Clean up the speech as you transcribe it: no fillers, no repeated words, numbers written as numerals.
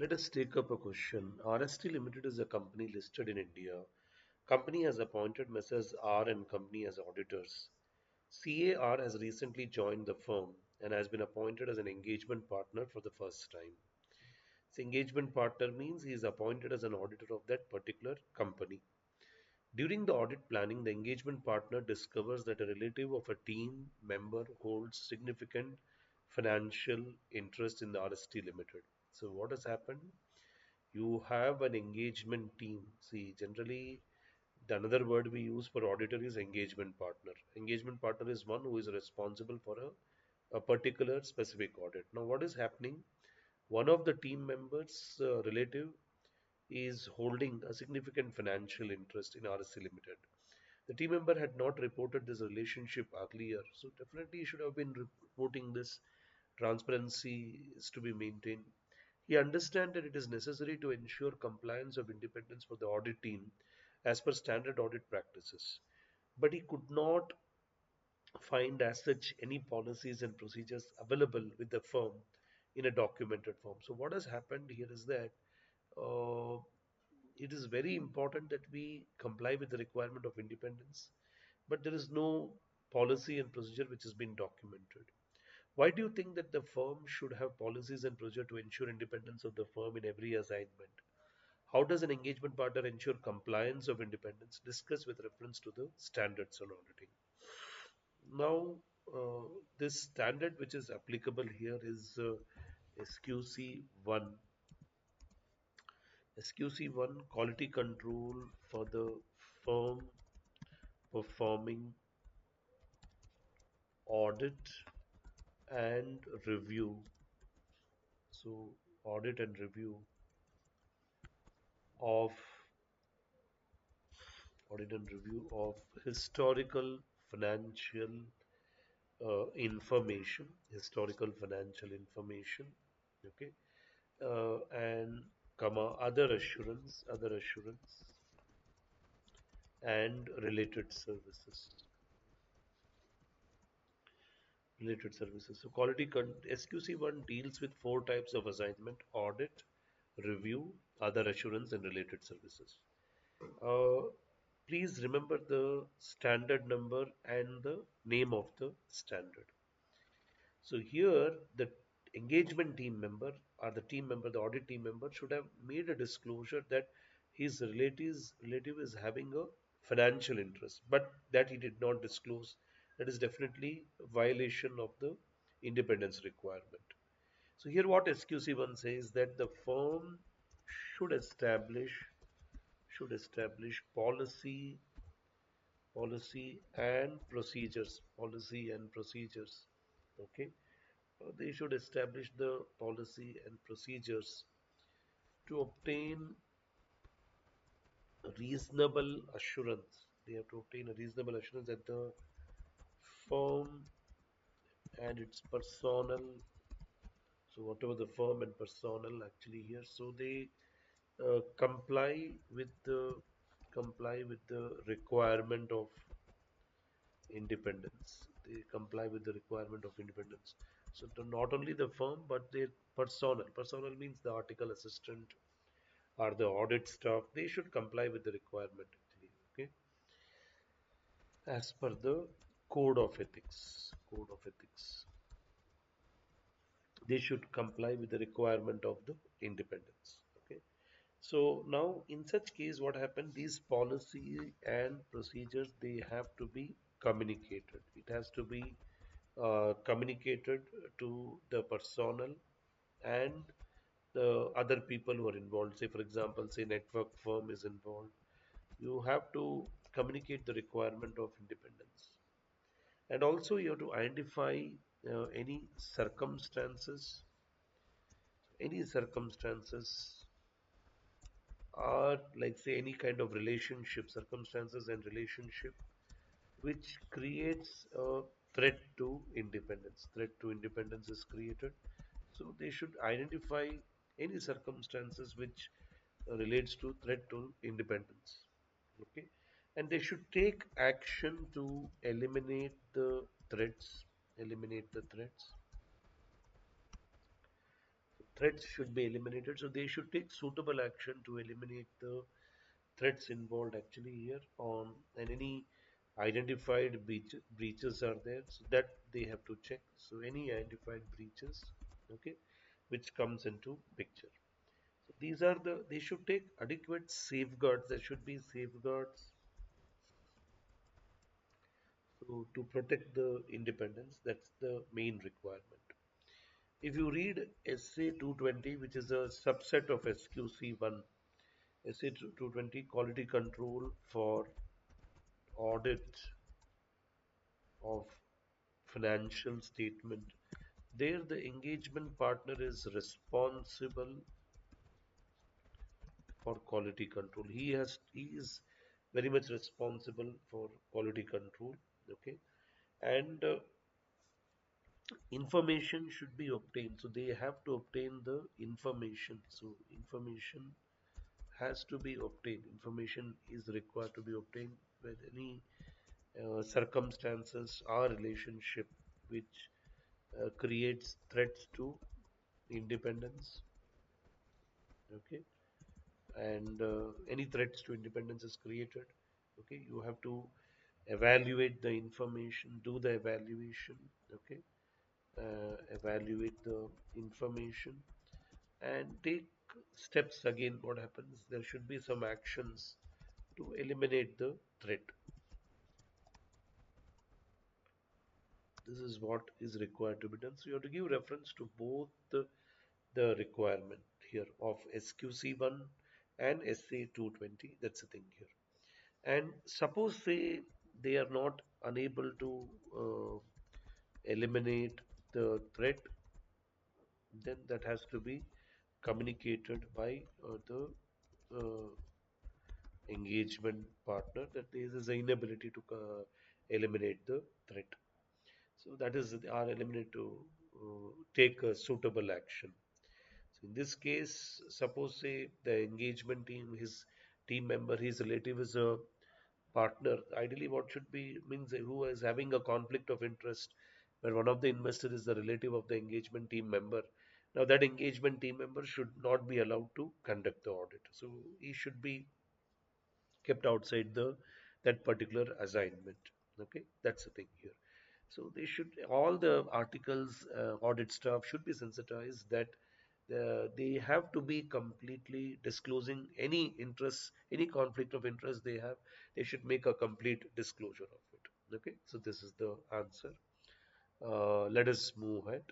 Let us take up a question. RST Limited is a company listed in India. Company has appointed Messrs. R and Company as auditors. CAR has recently joined the firm and has been appointed as an engagement partner for the first time. This engagement partner means he is appointed as an auditor of that particular company. During the audit planning, the engagement partner discovers that a relative of a team member holds significant financial interest in the RST Limited. So, what has happened? You have an engagement team. See, generally, the another word we use for auditor is engagement partner. Engagement partner is one who is responsible for a particular specific audit. Now, what is happening? One of the team members' relative is holding a significant financial interest in RSC Limited. The team member had not reported this relationship earlier, so definitely he should have been reporting this. Transparency is to be maintained. He understands that it is necessary to ensure compliance of independence for the audit team as per standard audit practices. But he could not find as such any policies and procedures available with the firm in a documented form. So what has happened here is that uh, it is very important that we comply with the requirement of independence, but there is no policy and procedure which has been documented. Why do you think that the firm should have policies and procedure to ensure independence of the firm in every assignment? How does an engagement partner ensure compliance of independence? Discuss with reference to the standards on auditing. Now, this standard which is applicable here is SQC 1. SQC 1 quality control for the firm performing audit and review. So, audit and review of historical financial historical financial information, okay, and comma other assurance and related services. So SQC1 deals with four types of assignment: audit, review, other assurance, and related services. Uh, Please remember the standard number and the name of the standard. So here, the engagement team member or the team member, the audit team member should have made a disclosure that his relative is having a financial interest, but that he did not disclose. That is definitely a violation of the independence requirement. So here, what SQC1 says that the firm should establish policy and procedures. Okay. They should establish the policy and procedures to obtain reasonable assurance. They have to obtain a reasonable assurance that the firm and its personnel, so whatever the firm and personnel actually here, so they comply with the requirement of independence. They comply with the requirement of independence. So to not only the firm but their personnel. Personnel means the article assistant or the audit staff. They should comply with the requirement actually. Okay, as per the code of ethics. They should comply with the requirement of the independence. Okay. So now, in such case, what happened? These policy and procedures they have to be communicated. It has to be communicated to the personnel and the other people who are involved. Say, for example, say network firm is involved. You have to communicate the requirement of independence, and also you have to identify any circumstances or like say any kind of relationship circumstances and relationship which creates a threat to independence is created. So they should identify any circumstances which relates to threat to independence. Okay, and they should take action to eliminate the threats threats should be eliminated. So they should take suitable action to eliminate the threats involved actually here on, and any identified breaches are there, so that they have to check. So any identified breaches, okay, which comes into picture. So these are the, they should take adequate safeguards. There should be safeguards so to protect the independence. That's the main requirement. If you read SA 220, which is a subset of SQC 1, SA 220 quality control for audit of financial statement, there the engagement partner is responsible for quality control. He is very much responsible for quality control. Okay, and information should be obtained. So they have to obtain the information. So information has to be obtained. Information is required to be obtained with any circumstances or relationship which creates threats to independence. Okay, and any threats to independence is created. Okay, you have to evaluate the information, do the evaluation. Okay, evaluate the information and take steps. Again, what happens, there should be some actions to eliminate the threat. This is what is required to be done. So you have to give reference to both the requirement here of SQC1 and SA220. That's the thing here. And suppose say they are not unable to eliminate the threat, then that has to be communicated by the uh, engagement partner, that there is an inability to eliminate the threat. So that is our eliminate to take a suitable action. So in this case, suppose say the engagement team, his team member, his relative is a partner. Ideally, what should be means who is having a conflict of interest, where one of the investor is the relative of the engagement team member. Now that engagement team member should not be allowed to conduct the audit. So he should be kept outside the that particular assignment. Okay, that's the thing here. So they should, all the articles, audit staff should be sensitized that they have to be completely disclosing any interest, any conflict of interest they have. They should make a complete disclosure of it. Okay, so this is the answer. Let us move ahead.